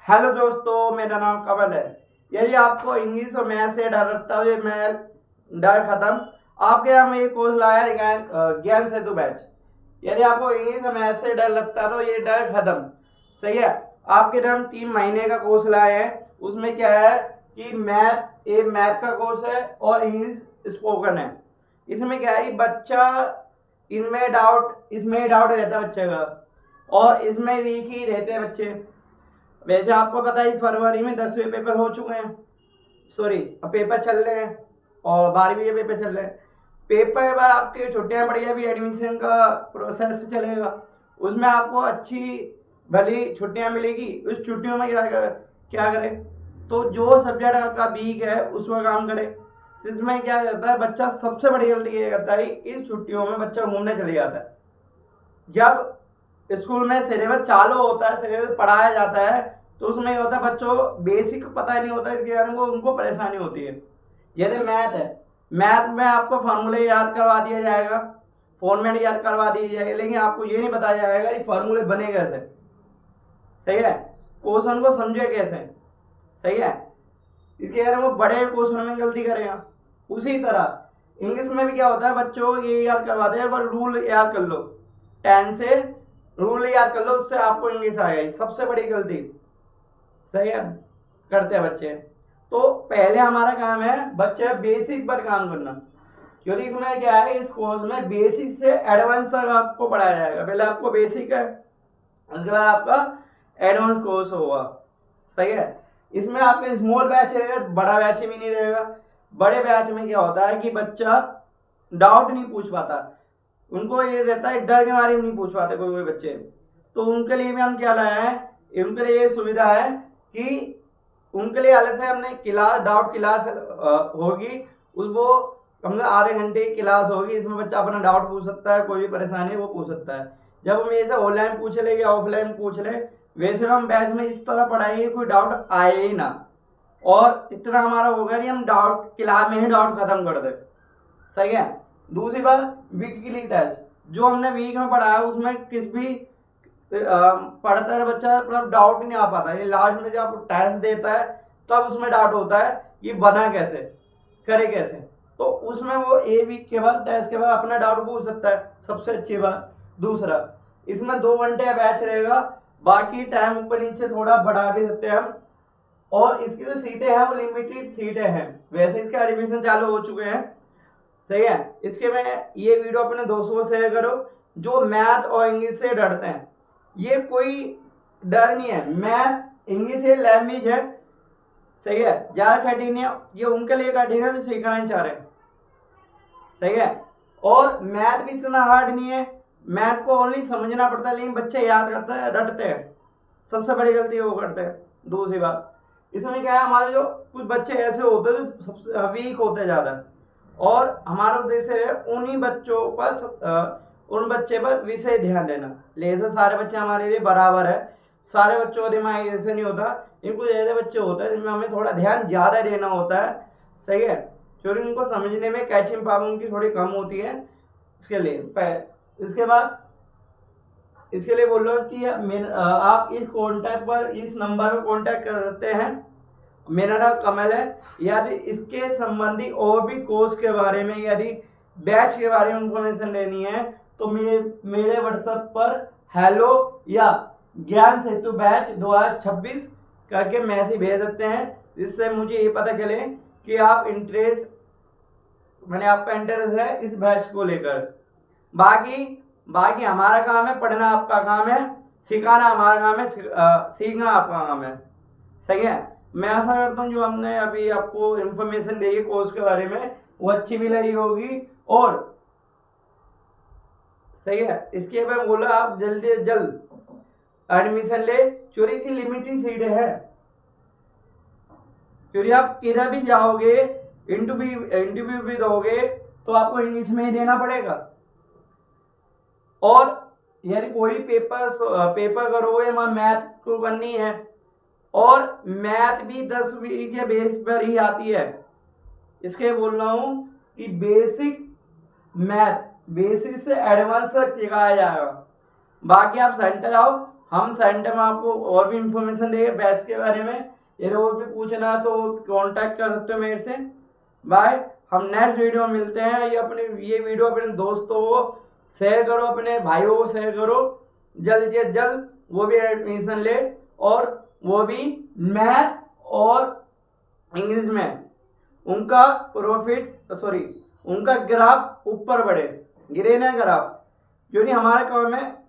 Hello दोस्तों, मेरा नाम कमल है। यदि आपको इंग्लिश और मैथ से डर लगता है, तो मैं डर खत्म आपके यहाँ में एक कोर्स लाया है, ज्ञान सेतु बैच। यदि आपको इंग्लिश और मैथ से डर लगता है तो ये डर खत्म। सही है। आपके लिए हम 3 महीने का कोर्स लाए हैं। उसमें क्या है कि मैथ का कोर्स है और इंग्लिश स्पोकन है। इसमें क्या है कि बच्चा इसमें डाउट रहता है बच्चे का, और इसमें वीक ही रहते हैं बच्चे। वैसे आपको पता है फरवरी में 10वें पेपर हो चुके हैं, सॉरी अब पेपर चल रहे हैं, और 12वीं के पेपर चल रहे हैं। पेपर के बाद आपके छुट्टियां पड़ी, अभी एडमिशन का प्रोसेस चलेगा। उसमें आपको अच्छी भली छुट्टियां मिलेगी। उस छुट्टियों में क्या करें, तो जो सब्जेक्ट आपका वीक है उसमें काम करें। इसमें क्या करता है बच्चा, सबसे बड़ी गलती ये करता है, इस छुट्टियों में बच्चा घूमने चले जाता है। जब स्कूल में सिलेबस चालू होता है, सिलेबस पढ़ाया जाता है, तो उसमें ये होता है बच्चों बेसिक पता ही नहीं होता, इसके कारण वो उनको परेशानी होती है। जैसे मैथ है, मैथ में आपको फार्मूले याद करवा दिया जाएगा, फॉर्मेट याद करवा दिया जाएगा, लेकिन आपको ये नहीं बताया जाएगा कि फार्मूले बने कैसे। सही है। क्वेश्चन को समझे कैसे। सही है। इसके कारण वो बड़े क्वेश्चन में गलती करेगा। उसी तरह इंग्लिश में भी क्या होता है, बच्चों को ये याद करवाते हैं, रूल याद कर लो, 10 से रूल याद कर लो, उससे आपको इंग्लिश आएगा। सबसे बड़ी गलती सही है करते हैं बच्चे। तो पहले हमारा काम है बच्चे बेसिक पर काम करना, क्योंकि इसमें क्या है, इस कोर्स में बेसिक से एडवांस तक आपको पढ़ाया जाएगा। पहले आपको बेसिक है, उसके बाद आपका एडवांस कोर्स होगा। सही है। इसमें आपके स्मॉल बैच रहेगा, बड़ा बैच भी नहीं रहेगा। बड़े बैच में क्या होता है कि बच्चा डाउट नहीं पूछ पाता, उनको ये रहता है डर के मारे नहीं पूछ पाते कोई कोई बच्चे। तो उनके लिए भी हम क्या लाए हैं, उनके लिए ये सुविधा है कि उनके लिए अलग से हमने डाउट क्लास होगी। वो कम से आधे घंटे की क्लास होगी। इसमें बच्चा अपना डाउट पूछ सकता है, कोई भी परेशानी है वो पूछ सकता है। जब हम ऐसे ऑनलाइन पूछ ले या ऑफलाइन पूछ ले, वैसे हम बैच में इस तरह पढ़ाएंगे कोई डाउट आए ही ना, और इतना हमारा होगा कि हम डाउट क्लास में ही डाउट खत्म कर दे। सही है। दूसरी बात, वीकली टेस्ट जो हमने वीक में पढ़ा है, उसमें किस भी पढ़ता है बच्चा, मतलब डाउट नहीं आ पाता। ये लास्ट में जब टेस्ट देता है तब उसमें डाउट होता है ये बना कैसे, करे कैसे। तो उसमें वो ए वीक के बाद, टेस्ट के बाद अपना डाउट पूछ सकता है। सबसे अच्छी बात। दूसरा, इसमें 2 घंटे का बैच रहेगा, बाकी टाइम ऊपर नीचे थोड़ा बढ़ा भी सकते हैं हम। और इसकी जो सीटें हैं वो लिमिटेड सीटें हैं। वैसे इसके एडमिशन चालू हो चुके हैं। सही है। इसके में ये वीडियो अपने दोस्तों को शेयर करो जो मैथ और इंग्लिश से डरते हैं। ये कोई डर नहीं है, मैथ इंग्लिश है, लैंग्वेज है। सही है। ज्यादा कठिन है, ये उनके लिए कठिन है जो सीखना नहीं चाह रहे। सही है। और मैथ भी इतना हार्ड नहीं है, मैथ को ओनली समझना पड़ता है, लेकिन बच्चे याद करते हैं, रटते हैं। सबसे बड़ी गलती वो करते हैं। दूसरी बात, इसमें क्या है, हमारे जो कुछ बच्चे ऐसे होते हैं जो वीक होते ज्यादा, और हमारा उद्देश्य है उन्हीं बच्चों पर उन बच्चे पर विषय ध्यान देना। लेकिन सारे बच्चे हमारे लिए बराबर है, सारे बच्चों का दिमाग ऐसे नहीं होता। इन कुछ ऐसे बच्चे होते हैं जिनमें हमें थोड़ा ध्यान ज्यादा देना होता है। सही है। क्योंकि उनको समझने में कैचिंग पावर उनकी थोड़ी कम होती है। इसके लिए इसके बाद इसके लिए बोल रहा हूँ कि आप इस कॉन्टैक्ट पर, इस नंबर पर कॉन्टैक्ट कर सकते हैं। मेरा नाम कमल है। यदि इसके संबंधी और भी कोर्स के बारे में, यदि बैच के बारे में इंफॉर्मेशन लेनी है, तो मेरे व्हाट्सएप पर हेलो या ज्ञान सेतु बैच 2026 करके मैसेज भेज सकते हैं, जिससे मुझे ये पता चले कि आप आपका इंटरेस्ट है इस बैच को लेकर। बाकी हमारा काम है पढ़ना, आपका काम है सिखाना, हमारा काम है सीखना, आपका काम है। सही है। मैं आशा करता हूँ जो हमने अभी आपको इंफॉर्मेशन दी है कोर्स के बारे में, वो अच्छी भी लगी होगी। और सही है, इसके बाद बोला आप जल्दी से जल्द एडमिशन ले। चोरी की लिमिटेड सीटें है, चोरी आप किधर भी जाओगे, इंटरव्यू भी दोगे तो आपको इंग्लिश में ही देना पड़ेगा। और यदि कोई पेपर करोगे, वहां मैथ को करनी है, और मैथ भी 10वीं के बेस पर ही आती है। इसके बोल रहा हूं कि बेसिक मैथ, बेसिक से एडवांस तक सिखाया जाएगा। बाकी आप सेंटर आओ, हम सेंटर में आपको और भी इंफॉर्मेशन देंगे बैच के बारे में। यदि और भी पूछना है तो कांटेक्ट कर सकते हो मेरे से। बाय, हम नेक्स्ट वीडियो में मिलते हैं। ये वीडियो अपने दोस्तों को शेयर करो, अपने भाइयों को शेयर करो, जल्द से जल्द वो भी एडमिशन ले और वो भी मैथ और इंग्लिश में उनका उनका ग्राफ ऊपर बढ़े, गिरे ना ग्राफ। क्योंकि हमारा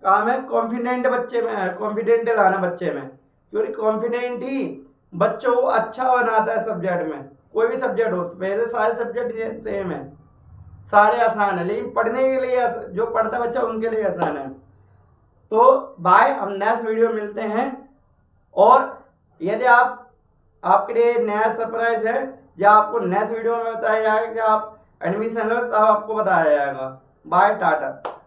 काम है कॉन्फिडेंट बच्चे में, कॉन्फिडेंट लाना बच्चे में, क्योंकि कॉन्फिडेंट ही बच्चों को अच्छा बनाता है सब्जेक्ट में। कोई भी सब्जेक्ट हो, वैसे सारे सब्जेक्ट सेम है, सारे आसान है, लेकिन पढ़ने के लिए जो पढ़ता है बच्चा उनके लिए आसान है। तो बाय, हम नेक्स्ट वीडियो मिलते हैं। और यदि आपके लिए नया सरप्राइज है या आपको नेक्स्ट वीडियो में बताया जाएगा कि आप एडमिशन लो, तब आपको बताया जाएगा। बाय, टाटा।